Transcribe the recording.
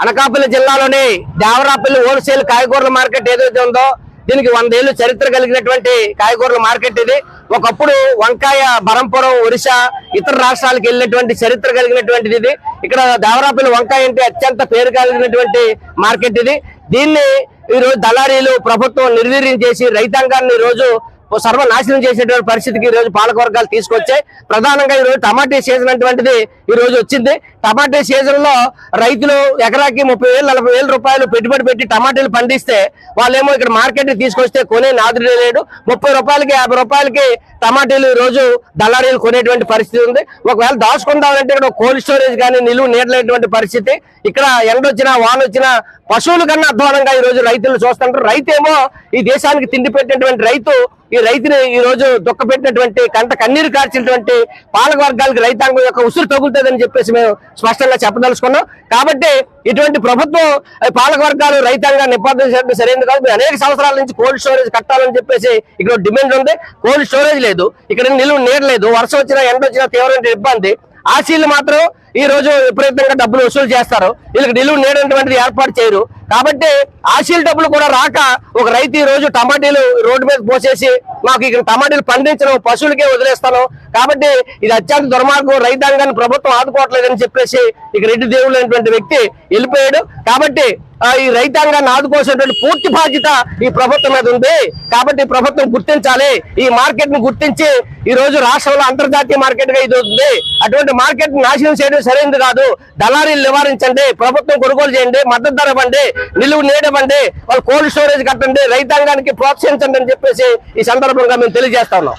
అనకాపల్లి జిల్లాలోని Devarapalli wholesale కాయగూరల market ఏదైతే ఉందో దీనికి 100 ఏళ్ళు చరిత్ర కలిగినటువంటి కాయగూరల మార్కెట్ ఇది. ఒకప్పుడు వంకాయ బరంపురం, ఒరిస్సా, ఇతర రాష్ట్రాలకు వెళ్ళినటువంటి చరిత్ర కలిగినటువంటిది ఇది. ఇక్కడ దేవరాపల్లి వంకాయ అంటే అత్యంత పేరు కలిగినటువంటి మార్కెట్ ఇది. దీన్ని ఈ రోజు దళారీలు ప్రభుత్వం నిర్వీర్యం చేసి రైతాంగాన్ని ఈ రోజు సర్వనాశనం చేసేటువంటి పరిస్థితికి ఈ రోజు పాలకవర్గాలు తీసుకొచ్చాయి. ప్రధానంగా ఈ రోజు టమాటా సీజన్ అటువంటిది ఈ రోజు వచ్చింది. టమాటా సీజన్ లో రైతులు ఎకరాకి 30,000-40,000 రూపాయలు పెట్టుబడి పెట్టి టమాటాలు పండిస్తే వాళ్ళేమో ఇక్కడ మార్కెట్ తీసుకొస్తే కొనే నాదుడే లేడు. 30 రూపాయలకి 50 రూపాయలకి టమాటాలు ఈ రోజు దళారీలు కొనేటువంటి పరిస్థితి ఉంది. ఒకవేళ దాచుకుందామంటే ఇక్కడ కోల్డ్ స్టోరేజ్ కానీ నిలువ నీడలేటువంటి పరిస్థితి. ఇక్కడ ఎండ వచ్చినా వాన వచ్చినా పశువుల కన్నా అధ్వానంగా ఈ రోజు రైతులు చూస్తుంటారు. రైతేమో ఈ దేశానికి తిండి పెట్టినటువంటి రైతు ఈ రైతుని ఈ రోజు దుఃఖ పెట్టినటువంటి కంట కన్నీరు కార్చినటువంటి పాలక వర్గాలకు రైతాంగం యొక్క ఉసురు తగులుతుందని చెప్పేసి మేము స్పష్టంగా చెప్పదలుచుకున్నాం. కాబట్టి ఇటువంటి ప్రభుత్వం పాలక వర్గాలు రైతాంగాన్ని నిబద్ధం సరైనది కాదు. మేము అనేక సంవత్సరాల నుంచి కోల్డ్ స్టోరేజ్ కట్టాలని చెప్పేసి ఇక్కడ డిమాండ్ ఉంది. కోల్డ్ స్టోరేజ్ లేదు, ఇక్కడ నిలువ నీడ లేదు, వర్షం వచ్చినా ఎండ వచ్చినా తీవ్రమైన ఇబ్బంది. ఆశీలు మాత్రం ఈ రోజు విపరీతంగా డబ్బులు వసూలు చేస్తారు, వీళ్ళకి నిలువ నీడటువంటిది ఏర్పాటు చేయరు. కాబట్టి ఆశీల డబ్బులు కూడా రాక ఒక రైతు ఈ రోజు టమాటీలు రోడ్డు మీద పోసేసి మాకు ఇక్కడ టమాటీలు పండించడం పశువులకే వదిలేస్తాను, కాబట్టి ఇది అత్యంత దుర్మార్గం, రైతాంగాన్ని ప్రభుత్వం ఆదుకోవట్లేదని చెప్పేసి ఇక రెడ్డి దేవుడు అనేటువంటి వ్యక్తి వెళ్ళిపోయాడు. కాబట్టి ఈ రైతాంగాన్ని ఆదుకోవాల్సినటువంటి పూర్తి బాధ్యత ఈ ప్రభుత్వం మీద ఉంది. కాబట్టి ప్రభుత్వం గుర్తించాలి, ఈ మార్కెట్ ని గుర్తించి ఈ రోజు రాష్ట్రంలో అంతర్జాతీయ మార్కెట్ గా ఇది అవుతుంది. అటువంటి మార్కెట్ నాశనం చేయడం సరైనది కాదు. దళారీలు నివారించండి, ప్రభుత్వం కొనుగోలు చేయండి, మద్దతు ధర ఇవ్వండి, నిలువ నీడవండి, వాళ్ళు కోల్డ్ స్టోరేజ్ కట్టండి, రైతాంగానికి ప్రోత్సహించండి అని చెప్పేసి ఈ సందర్భంగా మేము తెలియజేస్తా ఉన్నాం.